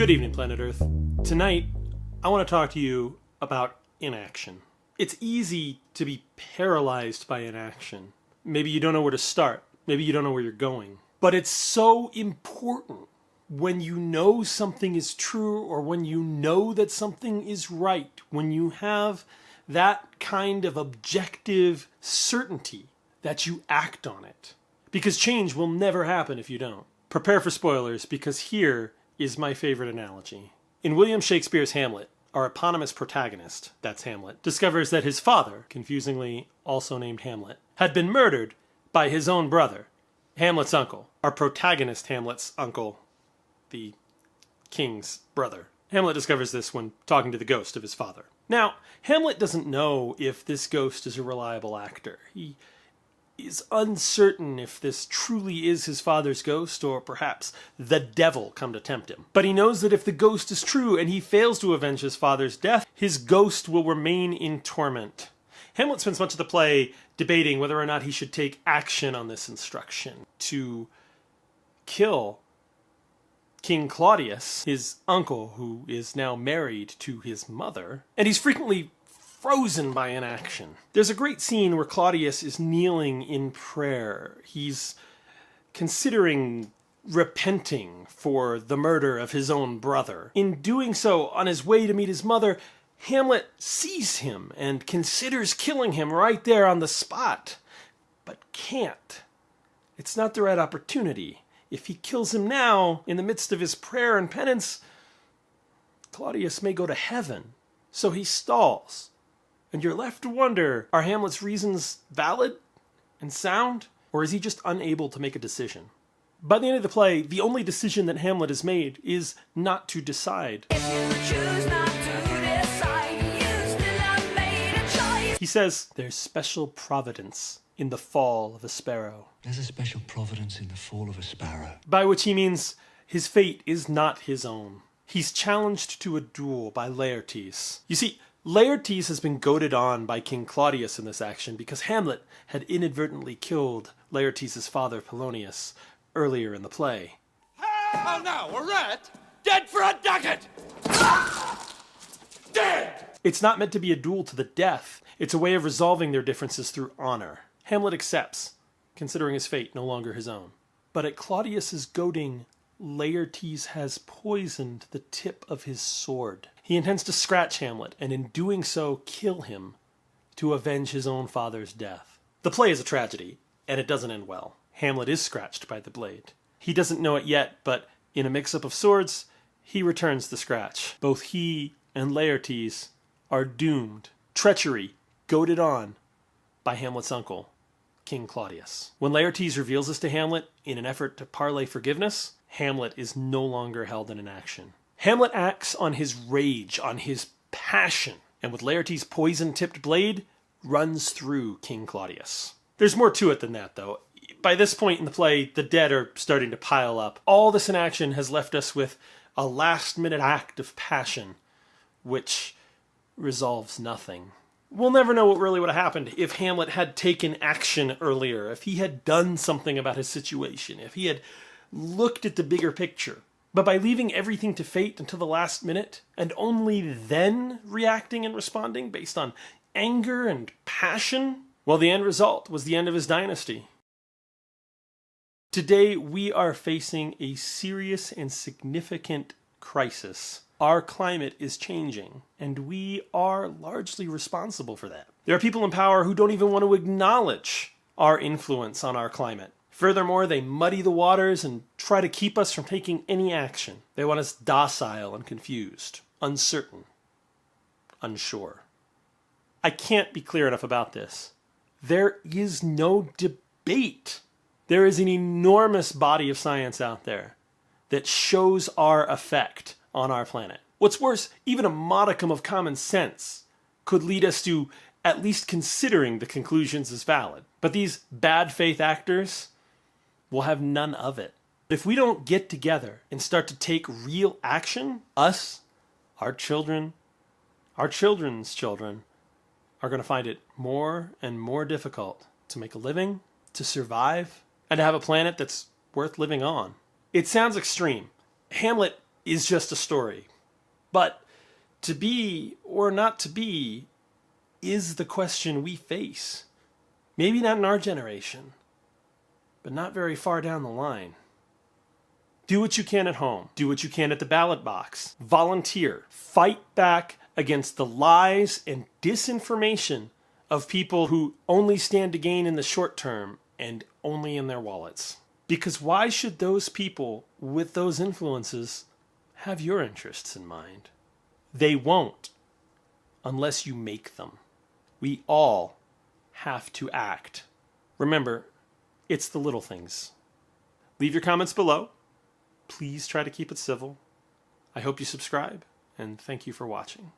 Good evening, Planet Earth. Tonight, I want to talk to you about inaction. It's easy to be paralyzed by inaction. Maybe you don't know where to start. Maybe you don't know where you're going. But it's so important when you know something is true or when you know that something is right, when you have that kind of objective certainty that you act on it. Because change will never happen if you don't. Prepare for spoilers, because here is my favorite analogy. In William Shakespeare's Hamlet, our eponymous protagonist, that's Hamlet, discovers that his father, confusingly also named Hamlet, had been murdered by his own brother, Hamlet's uncle. Our protagonist, Hamlet's uncle, the king's brother. Hamlet discovers this when talking to the ghost of his father. Now, Hamlet doesn't know if this ghost is a reliable actor. He is uncertain if this truly is his father's ghost or perhaps the devil come to tempt him. But he knows that if the ghost is true and he fails to avenge his father's death, his ghost will remain in torment. Hamlet spends much of the play debating whether or not he should take action on this instruction to kill King Claudius, his uncle, who is now married to his mother, and he's frequently frozen by inaction. There's a great scene where Claudius is kneeling in prayer. He's considering repenting for the murder of his own brother. In doing so, on his way to meet his mother, Hamlet sees him and considers killing him right there on the spot, but can't. It's not the right opportunity. If he kills him now, in the midst of his prayer and penance, Claudius may go to heaven. So he stalls. And you're left to wonder, are Hamlet's reasons valid and sound? Or is he just unable to make a decision? By the end of the play, the only decision that Hamlet has made is not to decide. If you choose not to decide, you still have made a choice. He says, there's special providence in the fall of a sparrow. There's a special providence in the fall of a sparrow. By which he means his fate is not his own. He's challenged to a duel by Laertes. You see, Laertes has been goaded on by King Claudius in this action because Hamlet had inadvertently killed Laertes' father Polonius earlier in the play. Oh no, a rat? Dead for a ducat! Dead! It's not meant to be a duel to the death. It's a way of resolving their differences through honor. Hamlet accepts, considering his fate no longer his own. But at Claudius's goading, Laertes has poisoned the tip of his sword. He intends to scratch Hamlet, and in doing so, kill him to avenge his own father's death. The play is a tragedy, and it doesn't end well. Hamlet is scratched by the blade. He doesn't know it yet, but in a mix-up of swords, he returns the scratch. Both he and Laertes are doomed. Treachery, goaded on by Hamlet's uncle, King Claudius. When Laertes reveals this to Hamlet in an effort to parlay forgiveness, Hamlet is no longer held in inaction. Hamlet acts on his rage, on his passion, and with Laertes' poison-tipped blade, runs through King Claudius. There's more to it than that, though. By this point in the play, the dead are starting to pile up. All this inaction has left us with a last-minute act of passion, which resolves nothing. We'll never know what really would have happened if Hamlet had taken action earlier, if he had done something about his situation, if he had looked at the bigger picture. But by leaving everything to fate until the last minute, and only then reacting and responding based on anger and passion, well, the end result was the end of his dynasty. Today, we are facing a serious and significant crisis. Our climate is changing, and we are largely responsible for that. There are people in power who don't even want to acknowledge our influence on our climate. Furthermore, they muddy the waters and try to keep us from taking any action. They want us docile and confused, uncertain, unsure. I can't be clear enough about this. There is no debate. There is an enormous body of science out there that shows our effect on our planet. What's worse, even a modicum of common sense could lead us to at least considering the conclusions as valid. But these bad faith actors will have none of it. If we don't get together and start to take real action, us, our children, our children's children, are going to find it more and more difficult to make a living, to survive, and to have a planet that's worth living on. It sounds extreme. Hamlet is just a story. But to be or not to be is the question we face. Maybe not in our generation, but not very far down the line. Do what you can at home. Do what you can at the ballot box. Volunteer. Fight back against the lies and disinformation of people who only stand to gain in the short term and only in their wallets. Because why should those people with those influences have your interests in mind? They won't, unless you make them. We all have to act. Remember, it's the little things. Leave your comments below. Please try to keep it civil. I hope you subscribe, and thank you for watching.